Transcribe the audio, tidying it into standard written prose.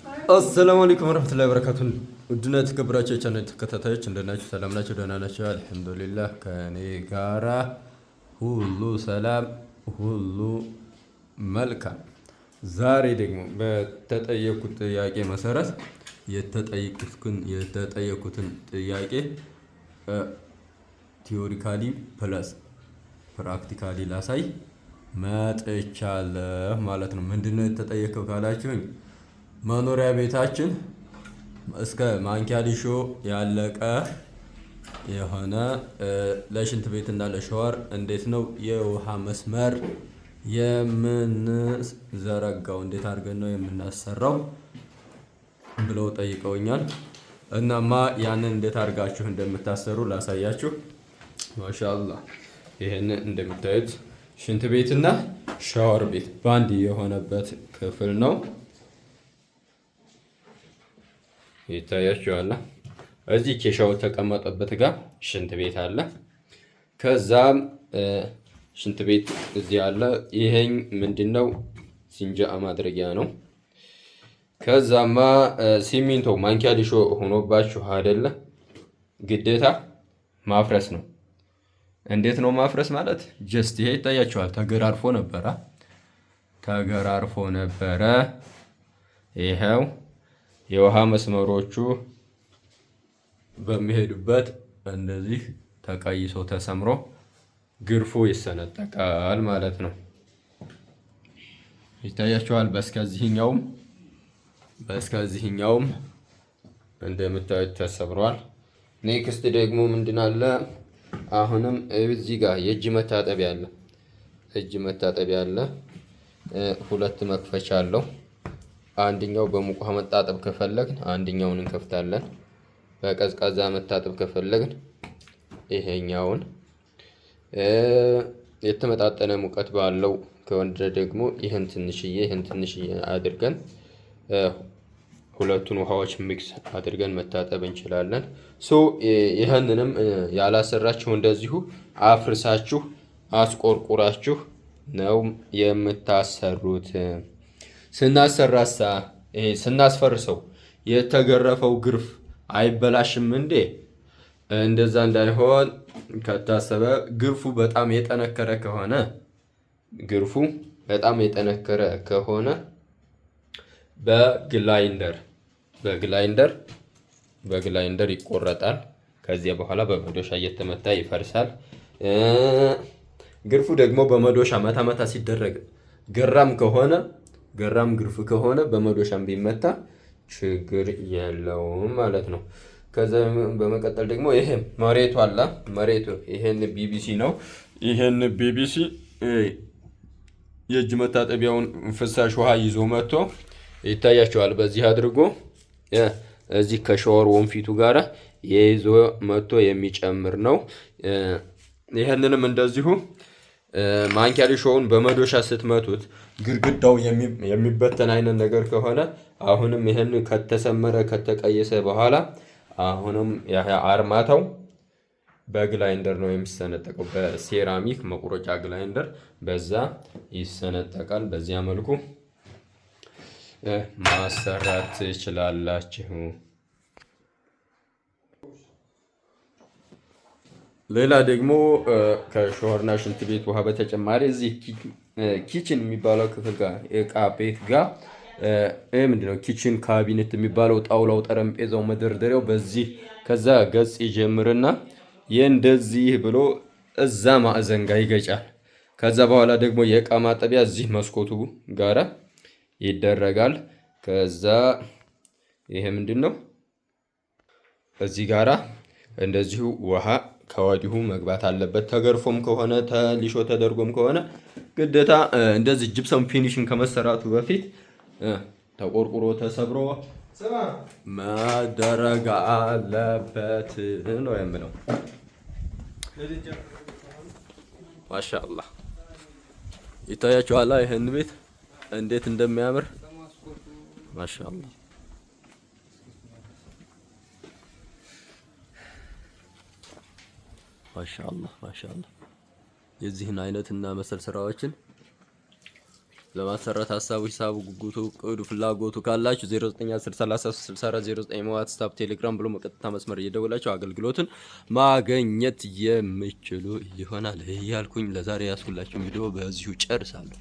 አሰላሙ አለይኩም ወረህመቱላሂ ወበረካቱህ። ውድና የተከበራችሁ የቻናል ተከታታዮች እንደምን ናችሁ? ሰላም ናችሁ? ደህና ናችሁ? አልሐምዱሊላህ ከኔ ጋራ ሁሉ ሰላም፣ ሁሉ መልካም። ዛሬ ደግሞ በተጠየቁት ጥያቄ መሰረት የተጠየቁትን ጥያቄ ቲዮሪካሊ ፕለስ ፕራክቲካሊ ላሳይ መጥቻለሁ ማለት ነው። ምንድነው የተጠየቀው ካላችሁኝ መኖሪያ ቤታችን እስከ ማንኪያ ሊሾ ያለቀ የሆነ ለሽንት ቤትና ለሻወር እንዴት ነው የውሃ መስመር የምንዘረጋው፣ እንዴት አድርገን ነው የምናሰራው ብለው ጠይቀውኛል። እናማ ያንን እንዴት አድርጋችሁ እንደምታሰሩ ላሳያችሁ። ማሻአላህ ይሄንን እንደምታዩት ሽንት ቤትና ሻወር ቤት ባንድ የሆነበት ክፍል ነው። ይታያችኋል። እዚህ ኬሻው ተቀመጠበት ጋር ሽንት ቤት አለ። ከዛም ሽንት ቤት እዚህ አለ። ይሄኝ ምንድነው? ሲንጃ ማድረጊያ ነው። ከዛማ ሲሚንቶ ማንኪያ ሊሾ ሆኖባችሁ አይደለ? ግዴታ ማፍረስ ነው። እንዴት ነው ማፍረስ ማለት? ጀስት ይሄ ይታያችኋል። ተገራርፎ ነበረ። ይሄው የውሃ መስመሮቹ በሚሄዱበት እንደዚህ ተቀይሶ ተሰምሮ ግርፉ ይሰነጠቃል ማለት ነው። ይታያችኋል። በስከዚህኛውም እንደምታዩት ተሰብሯል። ኔክስት ደግሞ ምንድን አለ? አሁንም እዚህ ጋር የእጅ መታጠቢያ አለ። ሁለት መክፈቻ አለው። አንደኛው በሙቅ ውሃ መታጠብ ከፈለግን አንደኛውን እንከፍታለን። በቀዝቃዛ መታጠብ ከፈለግን ይሄኛውን፣ የተመጣጠነ ሙቀት ባለው ከወንድ ደግሞ ይህን ትንሽዬ አድርገን ሁለቱን ውሃዎች ሚክስ አድርገን መታጠብ እንችላለን። ይህንንም ያላሰራችሁ እንደዚሁ አፍርሳችሁ አስቆርቁራችሁ ነው የምታሰሩት። ስናስፈርሰው የተገረፈው ግርፍ አይበላሽም እንዴ? እንደዛ እንዳይሆን ከታሰበ ግርፉ በጣም የጠነከረ ከሆነ በግላይንደር ይቆረጣል። ከዚያ በኋላ በመዶሻ እየተመታ ይፈርሳል። ግርፉ ደግሞ በመዶሻ መታ ሲደረግ ገራም ግርፍ ከሆነ በመዶሻም ቢመታ ችግር የለውም ማለት ነው። ከዛ በመቀጠል ደግሞ ይሄ መሬቱ ይሄን ቢቢሲ ነው። ይሄን ቢቢሲ የእጅ መታጠቢያውን ፍሳሽ ውሃ ይዞ መጥቶ ይታያቸዋል። በዚህ አድርጎ እዚህ ከሻወር ወንፊቱ ጋር የይዞ መጥቶ የሚጨምር ነው። ይሄንንም እንደዚሁ ማንኪያ ሊሾውን በመዶሻ ስትመቱት ግድግዳው የሚበተን አይነት ነገር ከሆነ አሁንም ይሄን ከተቀየሰ በኋላ አሁንም አርማታው በግላይንደር ነው የሚሰነጠቀው። በሴራሚክ መቁረጫ ግላይንደር በዛ ይሰነጠቃል። በዚያ መልኩ ማሰራት ትችላላችሁ። ሌላ ደግሞ ከሻወርና ሽንት ቤት ውሃ በተጨማሪ እዚህ ኪችን የሚባለው ክፍል ጋር እቃ ቤት ጋር ምንድነው ኪችን ካቢኔት የሚባለው ጣውላው፣ ጠረጴዛው፣ መደርደሪያው በዚህ ከዛ ገጽ ይጀምርና የእንደዚህ ብሎ እዛ ማዕዘን ጋር ይገጫል። ከዛ በኋላ ደግሞ የእቃ ማጠቢያ እዚህ መስኮቱ ጋራ ይደረጋል። ከዛ ይሄ ምንድነው እዚህ ጋራ እንደዚሁ ውሃ ከወዲሁ መግባት አለበት። ተገርፎም ከሆነ ተሊሾ ተደርጎም ከሆነ ግዴታ እንደዚህ ጅብሰም ፊኒሽን ከመሰራቱ በፊት ተቆርቁሮ ተሰብሮ መደረግ አለበት ነው የምለው። ማሻአላህ ይታያችኋል። ይሄን ቤት እንዴት እንደሚያምር ማሻአላህ። ማሻአላህ የዚህን አይነትና መሰል ስራዎችን ለማሰራት ሀሳቡ፣ ሂሳቡ፣ ጉጉቱ፣ ቅዱ፣ ፍላጎቱ ካላችሁ 0910336409 ዋትስአፕ፣ ቴሌግራም ብሎ በቀጥታ መስመር እየደወላችሁ አገልግሎትን ማግኘት የምችሉ ይሆናል እያልኩኝ ለዛሬ ያስኩላችሁ ቪዲዮ በዚሁ ጨርሳለሁ።